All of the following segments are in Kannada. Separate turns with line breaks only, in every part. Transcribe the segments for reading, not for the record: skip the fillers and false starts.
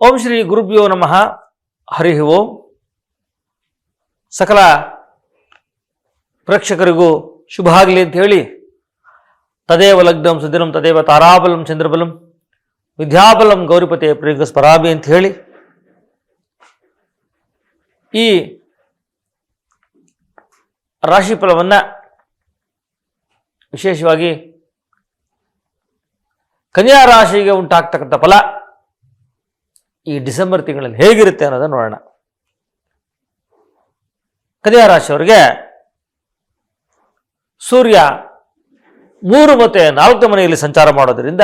ಓಂ ಶ್ರೀ ಗುರುಭ್ಯೋ ನಮಃ. ಹರಿ ಓಂ. ಸಕಲ ಪ್ರೇಕ್ಷಕರಿಗೂ ಶುಭ ಆಗಲಿ ಅಂತ ಹೇಳಿ, ತದೇವ ಲಗ್ನಂ ಸುದಿನಂ ತದೇವ ತಾರಾಬಲಂ ಚಂದ್ರಬಲಂ ವಿದ್ಯಾಬಲಂ ಗೌರಿಪತೆ ಪ್ರಿಯಂಗ ಸ್ಮರಾಮಿ ಅಂತ ಹೇಳಿ, ಈ ರಾಶಿ ಫಲವನ್ನು ವಿಶೇಷವಾಗಿ ಕನ್ಯಾ ರಾಶಿಗೆ ಉಂಟಾಗ್ತಕ್ಕಂಥ ಫಲ ಈ ಡಿಸೆಂಬರ್ ತಿಂಗಳಲ್ಲಿ ಹೇಗಿರುತ್ತೆ ಅನ್ನೋದನ್ನು ನೋಡೋಣ. ಕನ್ಯಾ ರಾಶಿಯವರಿಗೆ ಸೂರ್ಯ 3 ಮತ್ತು 4 ಮನೆಯಲ್ಲಿ ಸಂಚಾರ ಮಾಡೋದ್ರಿಂದ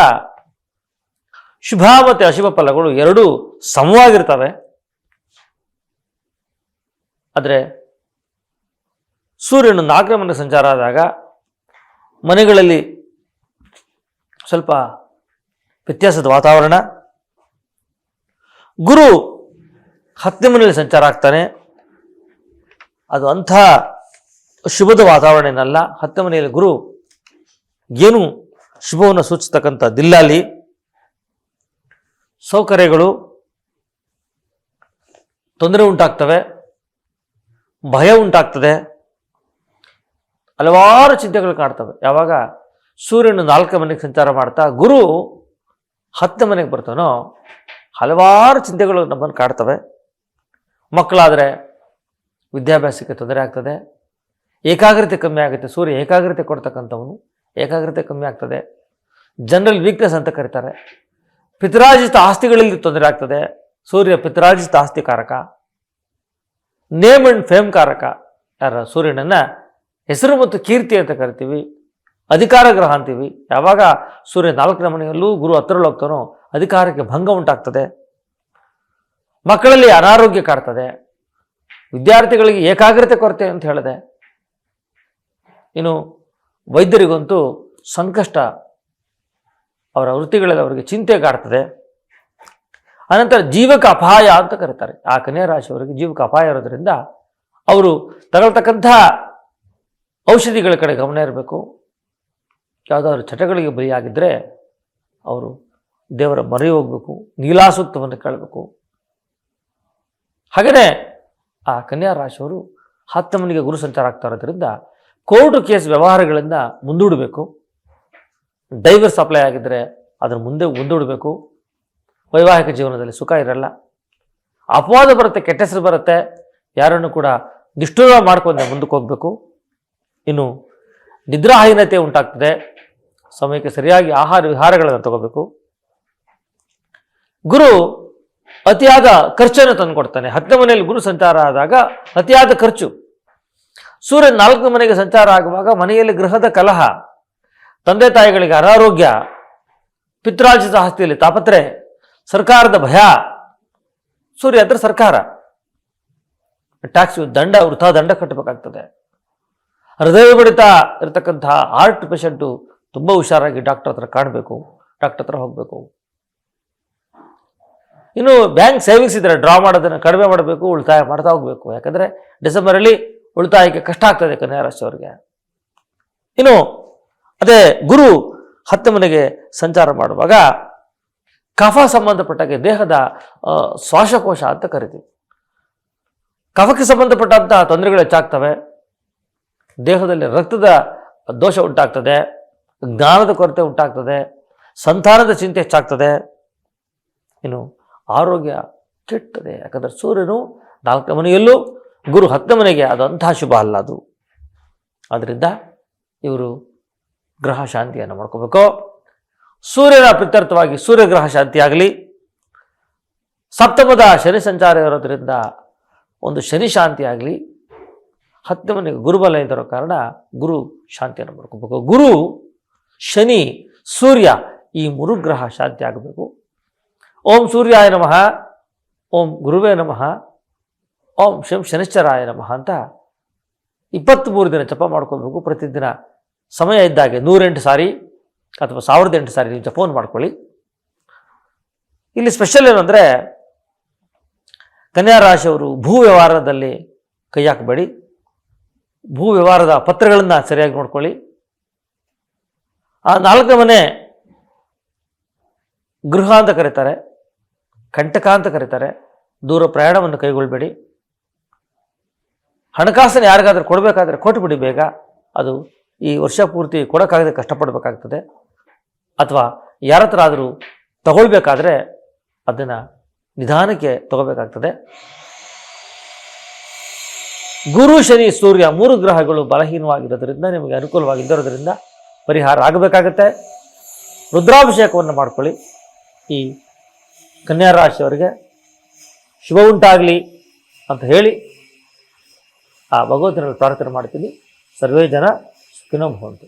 ಶುಭ ಮತ್ತು ಅಶುಭ ಫಲಗಳು ಎರಡೂ ಸಮವಾಗಿರ್ತವೆ. ಆದರೆ ಸೂರ್ಯನು 4ನೇ ಮನೆ ಸಂಚಾರ ಆದಾಗ ಮನೆಗಳಲ್ಲಿ ಸ್ವಲ್ಪ ವ್ಯತ್ಯಾಸದ ವಾತಾವರಣ. ಗುರು 10ನೇ ಮನೆಯಲ್ಲಿ ಸಂಚಾರ ಆಗ್ತಾನೆ. ಅದು ಅಂಥ ಶುಭದ ವಾತಾವರಣ ಏನಲ್ಲ. 10ನೇ ಮನೆಯಲ್ಲಿ ಗುರು ಏನು ಶುಭವನ್ನು ಸೂಚಿಸ್ತಕ್ಕಂಥದ್ದಿಲ್ಲ. ಅಲ್ಲಿ ಸೌಕರ್ಯಗಳು ತೊಂದರೆ ಉಂಟಾಗ್ತವೆ, ಭಯ ಉಂಟಾಗ್ತದೆ, ಹಲವಾರು ಚಿಂತೆಗಳು ಕಾಡ್ತವೆ. ಯಾವಾಗ ಸೂರ್ಯನು 4ನೇ ಮನೆಗೆ ಸಂಚಾರ ಮಾಡ್ತಾ ಗುರು 10ನೇ ಮನೆಗೆ ಬರ್ತಾನೋ ಹಲವಾರು ಚಿಂತೆಗಳು ನಮ್ಮನ್ನು ಕಾಡ್ತವೆ. ಮಕ್ಕಳಾದರೆ ವಿದ್ಯಾಭ್ಯಾಸಕ್ಕೆ ತೊಂದರೆ ಆಗ್ತದೆ, ಏಕಾಗ್ರತೆ ಕಮ್ಮಿ ಆಗುತ್ತೆ. ಸೂರ್ಯ ಏಕಾಗ್ರತೆ ಕೊಡ್ತಕ್ಕಂಥವನು, ಏಕಾಗ್ರತೆ ಕಮ್ಮಿ ಆಗ್ತದೆ. ಜನರಲ್ ವೀಕ್ನೆಸ್ ಅಂತ ಕರೀತಾರೆ. ಪಿತರಾರ್ಜಿತ ಆಸ್ತಿಗಳಲ್ಲಿ ತೊಂದರೆ ಆಗ್ತದೆ. ಸೂರ್ಯ ಪಿತರಾರ್ಜಿತ ಆಸ್ತಿ ಕಾರಕ, ನೇಮ್ ಅಂಡ್ ಫೇಮ್ ಕಾರಕ. ಯಾರ ಸೂರ್ಯನನ್ನು ಹೆಸರು ಮತ್ತು ಕೀರ್ತಿ ಅಂತ ಕರಿತೀವಿ, ಅಧಿಕಾರ ಗ್ರಹ ಅಂತೀವಿ. ಯಾವಾಗ ಸೂರ್ಯ 4ನೇ ಮನೆಯಲ್ಲೂ ಗುರು 10ರಲ್ಲಿ ಹೋಗ್ತಾನೋ ಅಧಿಕಾರಕ್ಕೆ ಭಂಗ ಉಂಟಾಗ್ತದೆ. ಮಕ್ಕಳಲ್ಲಿ ಅನಾರೋಗ್ಯ ಕಾಡ್ತದೆ. ವಿದ್ಯಾರ್ಥಿಗಳಿಗೆ ಏಕಾಗ್ರತೆ ಕೊರತೆ ಅಂತ ಹೇಳಿದೆ. ಇನ್ನು ವೈದ್ಯರಿಗಂತೂ ಸಂಕಷ್ಟ, ಅವರ ವೃತ್ತಿಗಳಲ್ಲಿ ಅವರಿಗೆ ಚಿಂತೆ ಕಾಡ್ತದೆ. ಅನಂತರ ಜೀವಕ ಅಪಾಯ ಅಂತ ಕರೀತಾರೆ. ಆ ಕನ್ಯಾ ರಾಶಿಯವರಿಗೆ ಜೀವಕ ಅಪಾಯ ಇರೋದ್ರಿಂದ ಅವರು ತಗೊಳ್ತಕ್ಕಂಥ ಔಷಧಿಗಳ ಕಡೆ ಗಮನ ಇರಬೇಕು. ಯಾವುದಾದ್ರು ಚಟಗಳಿಗೆ ಬಲಿಯಾಗಿದ್ದರೆ ಅವರು ದೇವರ ಮೊರೆ ಹೋಗಬೇಕು, ನೀಲಾಸೂಕ್ತವನ್ನು ಕೇಳಬೇಕು. ಹಾಗೆಯೇ ಆ ಕನ್ಯಾ ರಾಶಿಯವರು 10ನೇ ಮನೆಗೆ ಗುರು ಸಂಚಾರ ಆಗ್ತಾ ಇರೋದ್ರಿಂದ ಕೋರ್ಟ್ ಕೇಸ್ ವ್ಯವಹಾರಗಳಿಂದ ಮುಂದೂಡಬೇಕು. ಡೈವರ್ಸ್ ಅಪ್ಲೈ ಆಗಿದ್ದರೆ ಅದರ ಮುಂದೆ ಮುಂದೂಡಬೇಕು. ವೈವಾಹಿಕ ಜೀವನದಲ್ಲಿ ಸುಖ ಇರಲ್ಲ, ಅಪವಾದ ಬರುತ್ತೆ, ಕೆಟ್ಟ ಹೆಸರು ಬರುತ್ತೆ. ಯಾರನ್ನು ಕೂಡ ನಿಷ್ಠುರ ಮಾಡ್ಕೊಂಡೆ ಮುಂದಕ್ಕೆ ಹೋಗಬೇಕು. ಇನ್ನು ನಿದ್ರಾಹೀನತೆ ಉಂಟಾಗ್ತದೆ. ಸಮಯಕ್ಕೆ ಸರಿಯಾಗಿ ಆಹಾರ ವಿಹಾರಗಳನ್ನು ತಗೋಬೇಕು. ಗುರು ಅತಿಯಾದ ಖರ್ಚನ್ನು ತಂದುಕೊಡ್ತಾನೆ. 10ನೇ ಮನೆಯಲ್ಲಿ ಗುರು ಸಂಚಾರ ಆದಾಗ ಅತಿಯಾದ ಖರ್ಚು. ಸೂರ್ಯ 4ನೇ ಮನೆಗೆ ಸಂಚಾರ ಆಗುವಾಗ ಮನೆಯಲ್ಲಿ ಗೃಹದ ಕಲಹ, ತಂದೆ ತಾಯಿಗಳಿಗೆ ಅನಾರೋಗ್ಯ, ಪಿತೃರಾಜಿತ ಆಸ್ತಿಯಲ್ಲಿ ತಾಪತ್ರೆ, ಸರ್ಕಾರದ ಭಯ. ಸೂರ್ಯ ಅಂದರೆ ಸರ್ಕಾರ, ಟ್ಯಾಕ್ಸ್ ದಂಡ, ವೃಥಾ ದಂಡ ಕಟ್ಟಬೇಕಾಗ್ತದೆ. ಹೃದಯ ಬಡಿತ ಇರತಕ್ಕಂತಹ ಹಾರ್ಟ್ ಪೇಷಂಟು ತುಂಬ ಹುಷಾರಾಗಿ ಡಾಕ್ಟರ್ ಹತ್ರ ಕಾಣಬೇಕು, ಡಾಕ್ಟರ್ ಹತ್ರ ಹೋಗಬೇಕು. ಇನ್ನು ಬ್ಯಾಂಕ್ ಸೇವಿಂಗ್ಸ್ ಇದ್ದರೆ ಡ್ರಾ ಮಾಡೋದನ್ನು ಕಡಿಮೆ ಮಾಡಬೇಕು, ಉಳಿತಾಯ ಮಾಡ್ತಾ ಹೋಗಬೇಕು. ಯಾಕಂದರೆ ಡಿಸೆಂಬರಲ್ಲಿ ಉಳಿತಾಯಕ್ಕೆ ಕಷ್ಟ ಆಗ್ತದೆ ಕನ್ಯಾ ರಾಶಿಯವರಿಗೆ. ಇನ್ನು ಅದೇ ಗುರು 10ನೇ ಮನೆಗೆ ಸಂಚಾರ ಮಾಡುವಾಗ ಕಫ ಸಂಬಂಧಪಟ್ಟಾಗೆ ದೇಹದ ಶ್ವಾಸಕೋಶ ಅಂತ ಕರಿತೀವಿ. ಕಫಕ್ಕೆ ಸಂಬಂಧಪಟ್ಟಂತಹ ತೊಂದರೆಗಳು ಹೆಚ್ಚಾಗ್ತವೆ. ದೇಹದಲ್ಲಿ ರಕ್ತದ ದೋಷ ಉಂಟಾಗ್ತದೆ, ಜ್ಞಾನದ ಕೊರತೆ ಉಂಟಾಗ್ತದೆ, ಸಂತಾನದ ಚಿಂತೆ ಹೆಚ್ಚಾಗ್ತದೆ. ಇನ್ನು ಆರೋಗ್ಯ ಕೆಟ್ಟದೆ. ಯಾಕಂದರೆ ಸೂರ್ಯನು 4ನೇ ಮನೆಯಲ್ಲೂ ಗುರು 10ನೇ ಮನೆಗೆ, ಅದು ಅಂತಹ ಶುಭ ಅಲ್ಲ ಅದು. ಆದ್ದರಿಂದ ಇವರು ಗ್ರಹ ಶಾಂತಿಯನ್ನು ಮಾಡ್ಕೋಬೇಕು. ಸೂರ್ಯನ ಪ್ರೀತ್ಯರ್ಥವಾಗಿ ಸೂರ್ಯಗ್ರಹ ಶಾಂತಿ ಆಗಲಿ. ಸಪ್ತಮದ ಶನಿ ಸಂಚಾರ ಇರೋದ್ರಿಂದ ಒಂದು ಶನಿ ಶಾಂತಿ ಆಗಲಿ. 10ನೇ ಮನೆಗೆ ಗುರುಬಲ ಇದ್ದಿರೋ ಕಾರಣ ಗುರು ಶಾಂತಿಯನ್ನು ಮಾಡ್ಕೋಬೇಕು. ಗುರು, ಶನಿ, ಸೂರ್ಯ ಈ 3 ಗ್ರಹ ಶಾಂತಿ ಆಗಬೇಕು. ಓಂ ಸೂರ್ಯಾಯ ನಮಃ, ಓಂ ಗುರುವೇ ನಮಃ, ಓಂ ಶಂ ಶನಿಶ್ಚರಾಯ ನಮಃ ಅಂತ 23 ದಿನ ಜಪ ಮಾಡ್ಕೋಬೇಕು. ಪ್ರತಿದಿನ ಸಮಯ ಇದ್ದಾಗೆ 108 ಸಾರಿ ಅಥವಾ 1008 ಸಾರಿ ನೀವು ಜಪವನ್ನು ಮಾಡ್ಕೊಳ್ಳಿ. ಇಲ್ಲಿ ಸ್ಪೆಷಲ್ ಏನಂದರೆ, ಕನ್ಯಾ ರಾಶಿಯವರು ಭೂ ವ್ಯವಹಾರದಲ್ಲಿ ಕೈ ಹಾಕಬೇಡಿ. ಭೂ ವ್ಯವಹಾರದ ಪತ್ರಗಳನ್ನು ಸರಿಯಾಗಿ ನೋಡ್ಕೊಳ್ಳಿ. ಆ 4ನೇ ಮನೆ ಗೃಹ ಅಂತ ಕರೀತಾರೆ. ಕಂಟಕ ಅಂತ ಕರೀತಾರೆ. ದೂರ ಪ್ರಯಾಣವನ್ನು ಕೈಗೊಳ್ಳಬೇಡಿ. ಹಣಕಾಸನ್ನು ಯಾರಿಗಾದ್ರೂ ಕೊಡಬೇಕಾದ್ರೆ ಕೊಟ್ಟುಬಿಡಿ ಬೇಗ. ಅದು ಈ ವರ್ಷ ಪೂರ್ತಿ ಕೊಡೋಕ್ಕಾಗದೆ ಕಷ್ಟಪಡಬೇಕಾಗ್ತದೆ. ಅಥವಾ ಯಾರ ಹತ್ರ ಆದರೂ ತಗೊಳ್ಬೇಕಾದ್ರೆ ಅದನ್ನು ನಿಧಾನಕ್ಕೆ ತಗೋಬೇಕಾಗ್ತದೆ. ಗುರು, ಶನಿ, ಸೂರ್ಯ 3 ಗ್ರಹಗಳು ಬಲಹೀನವಾಗಿರೋದ್ರಿಂದ ನಿಮಗೆ ಅನುಕೂಲವಾಗಿದ್ದರೋದ್ರಿಂದ ಪರಿಹಾರ ಆಗಬೇಕಾಗತ್ತೆ. ರುದ್ರಾಭಿಷೇಕವನ್ನು ಮಾಡ್ಕೊಳ್ಳಿ. ಈ ಕನ್ಯಾ ರಾಶಿಯವರಿಗೆ ಶುಭ ಉಂಟಾಗಲಿ ಅಂತ ಹೇಳಿ ಆ ಭಗವಂತನಲ್ಲಿ ಪ್ರಾರ್ಥನೆ ಮಾಡ್ತೀನಿ. ಸರ್ವೇ ಜನ ಸುಖಿನೋ ಭವಂತು.